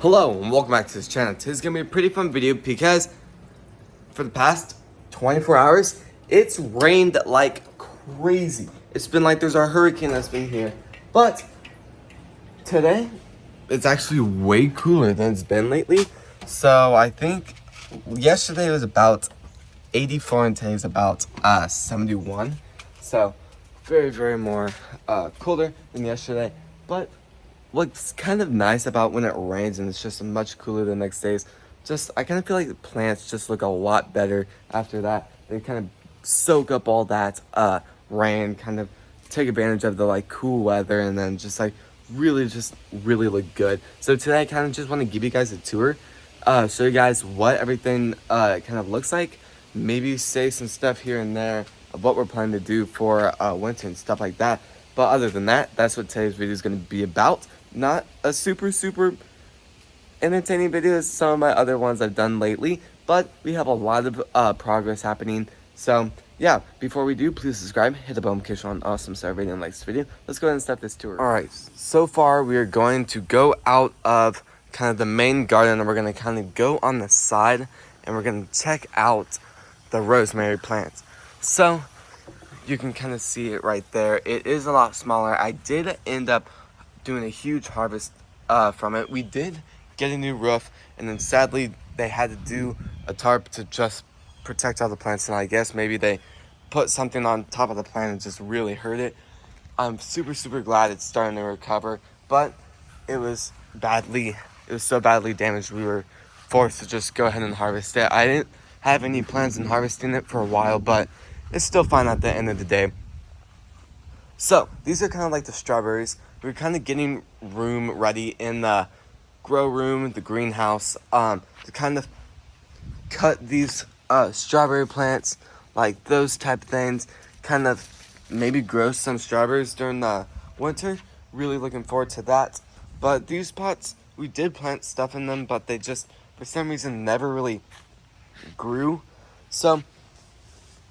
Hello and welcome back to this channel. Today's gonna be a pretty fun video because for the past 24 hours, it's rained like crazy. It's been like there's a hurricane that's been here. But today, it's actually way cooler than it's been lately. So I think yesterday was about 84 and today is about 71. So very more colder than yesterday. But what's kind of nice about when it rains and it's just much cooler the next days, just I kind of feel like the plants just look a lot better after that. They kind of soak up all that rain, kind of take advantage of the like cool weather, and then just like really look good. So today I kind of just want to give you guys a tour, show you guys what everything kind of looks like, maybe say some stuff here and there of what we're planning to do for winter and stuff like that. But other than that, that's what today's video is going to be about. Not a super entertaining video as some of my other ones I've done lately, but we have a lot of progress happening. So yeah, before we do, please subscribe, hit the bell notification on awesome star rating and like this video. Let's go ahead and start this tour. Alright, so far we are going to go out of kind of the main garden and we're going to kind of go on the side and we're going to check out the rosemary plants. So you can kind of see it right there. It is a lot smaller. I did end up doing a huge harvest from it. We did get a new roof, and then sadly they had to do a tarp to just protect all the plants, and I guess maybe they put something on top of the plant and just really hurt it. I'm super glad it's starting to recover, but it was so badly damaged we were forced to just go ahead and harvest it. I didn't have any plans on harvesting it for a while, but it's still fine at the end of the day. So these are kind of like the strawberries. We're kind of getting room ready in the grow room, the greenhouse, to kind of cut these strawberry plants, like those type of things, kind of maybe grow some strawberries during the winter. Really looking forward to that. But these pots, we did plant stuff in them, but they just for some reason never really grew. So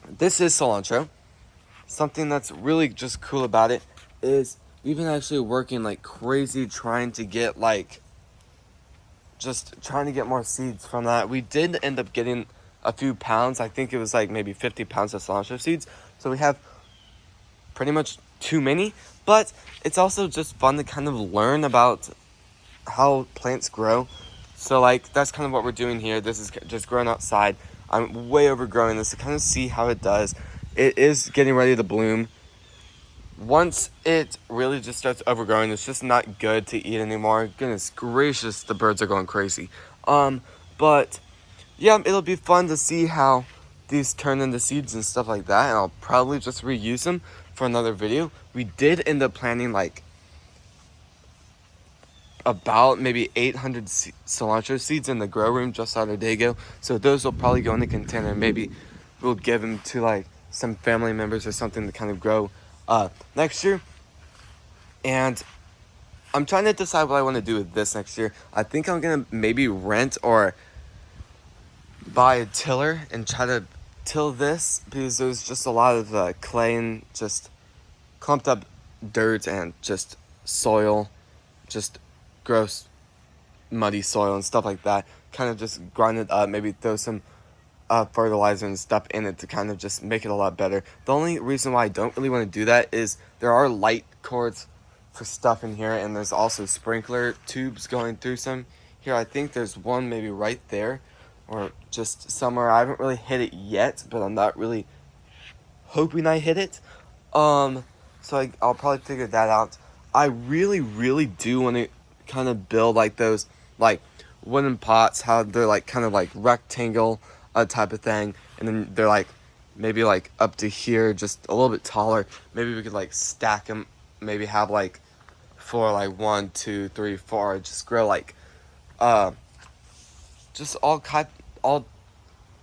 this is cilantro. Something that's really just cool about it is we've been actually working like crazy trying to get more seeds from that. We did end up getting a few pounds. I think it was like maybe 50 pounds of cilantro seeds. So we have pretty much too many, but it's also just fun to kind of learn about how plants grow. So like that's kind of what we're doing here. This is just growing outside. I'm way overgrowing this to kind of see how it does. It is getting ready to bloom. Once it really just starts overgrowing, it's just not good to eat anymore. Goodness gracious, the birds are going crazy. But yeah, it'll be fun to see how these turn into seeds and stuff like that, and I'll probably just reuse them for another video. We did end up planting like about maybe 800 cilantro seeds in the grow room just the other day ago, so those will probably go in the container. Maybe we'll give them to like some family members or something to kind of grow next year. And I'm trying to decide what I want to do with this next year. I think I'm gonna maybe rent or buy a tiller and try to till this, because there's just a lot of clay and just clumped up dirt and just soil, just gross muddy soil and stuff like that. Kind of just grind it up, maybe throw some fertilizer and stuff in it to kind of just make it a lot better. The only reason why I don't really want to do that is there are light cords for stuff in here, and there's also sprinkler tubes going through some here. I think there's one maybe right there or just somewhere. I haven't really hit it yet, but I'm not really hoping I hit it. So I'll probably figure that out. I really do want to kind of build like those like wooden pots, how they're like kind of like rectangle type of thing, and then they're like maybe like up to here, just a little bit taller. Maybe we could like stack them, maybe have like 4, like 1, 2, 3, 4, just grow like just all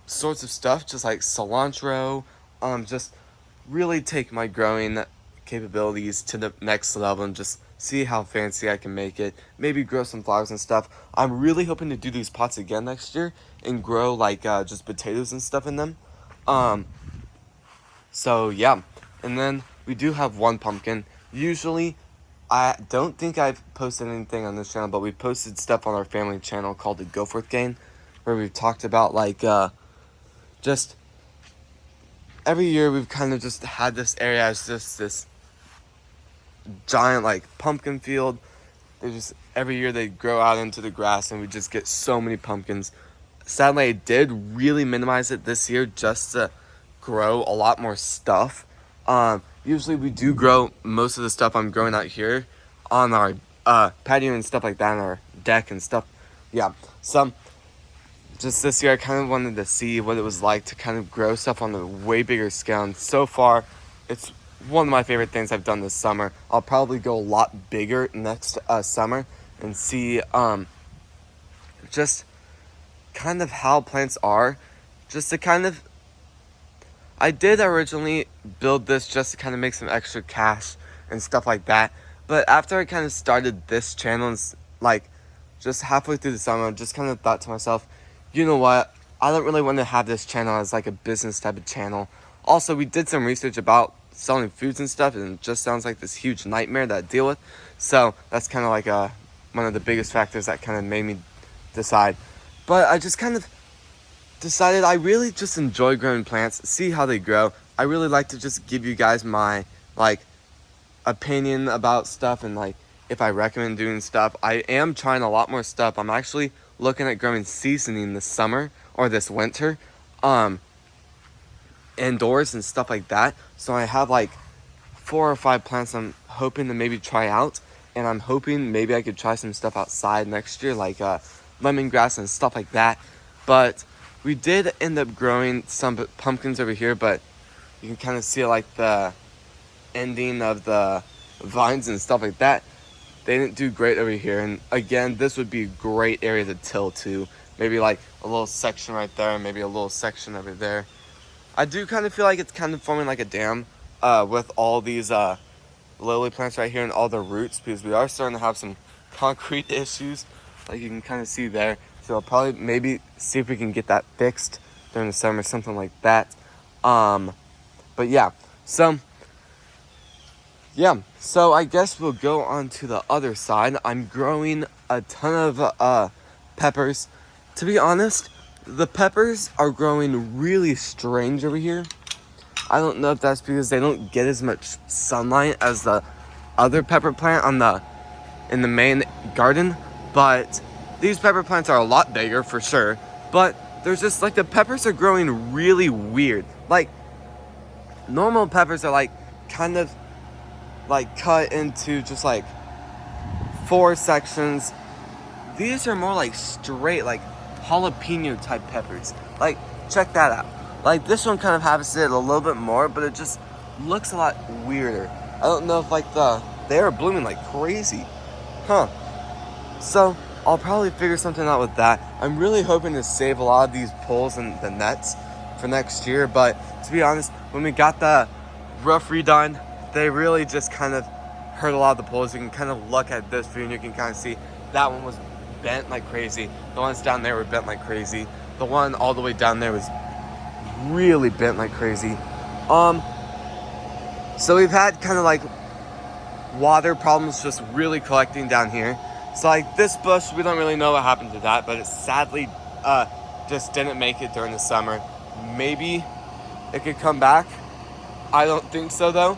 sorts of stuff, just like cilantro. Just really take my growing capabilities to the next level and just see how fancy I can make it. Maybe grow some flowers and stuff. I'm really hoping to do these pots again next year and grow like just potatoes and stuff in them. So yeah, and then we do have one pumpkin. Usually I don't think I've posted anything on this channel, but we posted stuff on our family channel called the Goforth Gang, where we've talked about like just every year we've kind of just had this area as just this giant like pumpkin field. They just every year they grow out into the grass and we just get so many pumpkins. Sadly, I did really minimize it this year just to grow a lot more stuff. Usually we do grow most of the stuff I'm growing out here on our patio and stuff like that, on our deck and stuff. Yeah, so just this year I kind of wanted to see what it was like to kind of grow stuff on a way bigger scale, and so far it's one of my favorite things I've done this summer. I'll probably go a lot bigger next summer and see just kind of how plants are, just to kind of, I did originally build this just to kind of make some extra cash and stuff like that, but after I kind of started this channel and like just halfway through the summer, I just kind of thought to myself, you know what, I don't really want to have this channel as like a business type of channel. Also, we did some research about selling foods and stuff, and it just sounds like this huge nightmare that I deal with. So that's kind of like one of the biggest factors that kind of made me decide. But I just kind of decided I really just enjoy growing plants, see how they grow. I really like to just give you guys my like opinion about stuff and like if I recommend doing stuff. I am trying a lot more stuff. I'm actually looking at growing seasoning this summer or this winter indoors and stuff like that. So I have like 4 or 5 plants I'm hoping to maybe try out, and I'm hoping maybe I could try some stuff outside next year, like lemongrass and stuff like that. But we did end up growing some pumpkins over here, but you can kind of see like the ending of the vines and stuff like that. They didn't do great over here, and again, this would be a great area to till to. Maybe like a little section right there, maybe a little section over there. I do kind of feel like it's kind of forming like a dam with all these lily plants right here and all the roots, because we are starting to have some concrete issues, like you can kind of see there. So I'll probably maybe see if we can get that fixed during the summer, something like that. But yeah, so I guess we'll go on to the other side. I'm growing a ton of peppers. To be honest, the peppers are growing really strange over here. I don't know if that's because they don't get as much sunlight as the other pepper plant in the main garden, but these pepper plants are a lot bigger for sure. But there's just like the peppers are growing really weird. Like normal peppers are like kind of like cut into just like 4 sections. These are more like straight, like jalapeno type peppers. Like check that out. Like this one kind of happens it a little bit more, but it just looks a lot weirder. I don't know if like they are blooming like crazy, so I'll probably figure something out with that. I'm really hoping to save a lot of these poles and the nets for next year, but to be honest, when we got the roof redone, they really just kind of hurt a lot of the poles. You can kind of look at this view and you can kind of see that one was bent like crazy. The ones down there were bent like crazy. The one all the way down there was really bent like crazy. So we've had kind of like water problems just really collecting down here. So like this bush, we don't really know what happened to that, but it sadly just didn't make it during the summer. Maybe it could come back. I don't think so though.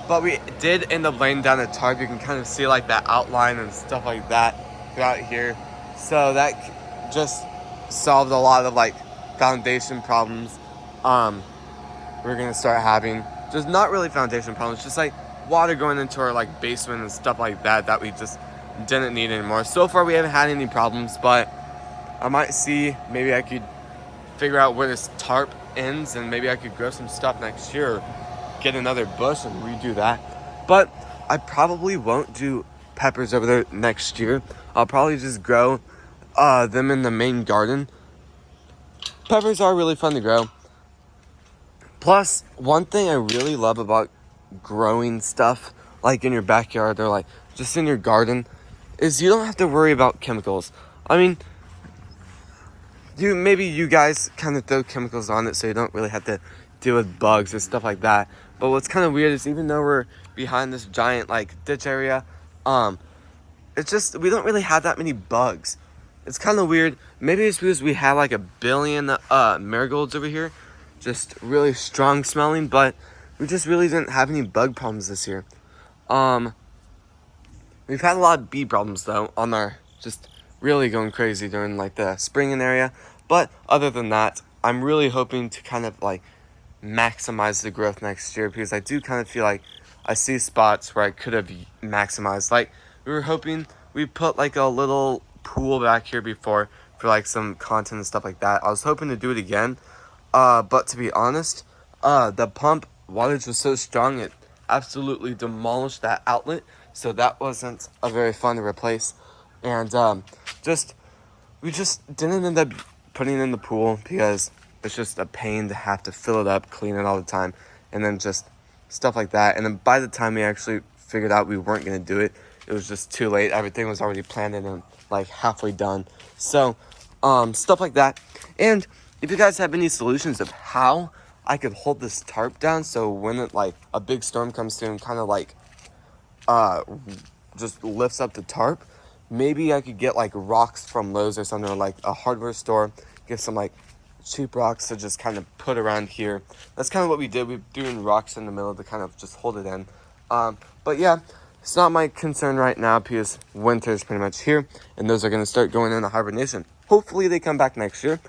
But we did end up laying down a tarp. You can kind of see like that outline and stuff like that throughout here. So that just solved a lot of like foundation problems we're gonna start having. Just not really foundation problems, just like water going into our like basement and stuff like that we just didn't need anymore. So far we haven't had any problems, but I might see, maybe I could figure out where this tarp ends and maybe I could grow some stuff next year, or get another bush and redo that. But I probably won't do peppers over there next year. I'll probably just grow them in the main garden. Peppers are really fun to grow. Plus, one thing I really love about growing stuff like in your backyard or like just in your garden is you don't have to worry about chemicals. I mean, you guys kind of throw chemicals on it so you don't really have to deal with bugs and stuff like that. But what's kind of weird is even though we're behind this giant like ditch area, it's just we don't really have that many bugs. It's kind of weird. Maybe it's because we have like a billion marigolds over here, just really strong smelling, but we just really didn't have any bug problems this year. We've had a lot of bee problems though on our just really going crazy during like the spring area. But other than that, I'm really hoping to kind of like maximize the growth next year, because I do kind of feel like I see spots where I could have maximized. Like we were hoping we put like a little pool back here before for like some content and stuff like that. I was hoping to do it again, but to be honest, the pump wattage was so strong it absolutely demolished that outlet, so that wasn't a very fun to replace. And we just didn't end up putting it in the pool because it's just a pain to have to fill it up, clean it all the time, and then just stuff like that. And then by the time we actually figured out we weren't going to do it, it was just too late. Everything was already planned and like halfway done. So stuff like that. And if you guys have any solutions of how I could hold this tarp down so when it like a big storm comes through and kind of like just lifts up the tarp, maybe I could get like rocks from Lowe's or something, or like a hardware store, get some like cheap rocks to just kind of put around here. That's kind of what we did. We threw in rocks in the middle to kind of just hold it in. But yeah, it's not my concern right now because winter is pretty much here and those are going to start going into hibernation. Hopefully they come back next year.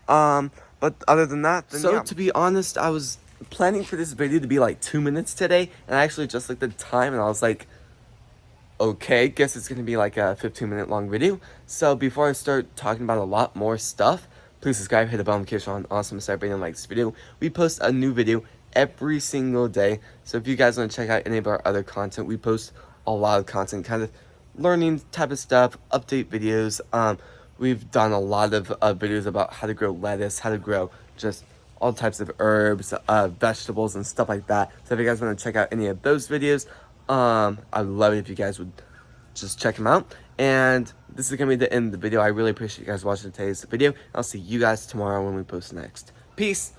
But other than that, then, to be honest, I was planning for this video to be like 2 minutes today, and I actually just looked at the time and I was like, okay, guess it's going to be like a 15-minute long video. So before I start talking about a lot more stuff, please subscribe, hit the bell notification on, awesome, start button, like this video. We post a new video every single day. So if you guys want to check out any of our other content, we post a lot of content, kind of learning type of stuff, update videos. We've done a lot of videos about how to grow lettuce, how to grow just all types of herbs, vegetables, and stuff like that. So if you guys want to check out any of those videos, I'd love it if you guys would just check them out. And this is going to be the end of the video. I really appreciate you guys watching today's video. I'll see you guys tomorrow when we post next. Peace.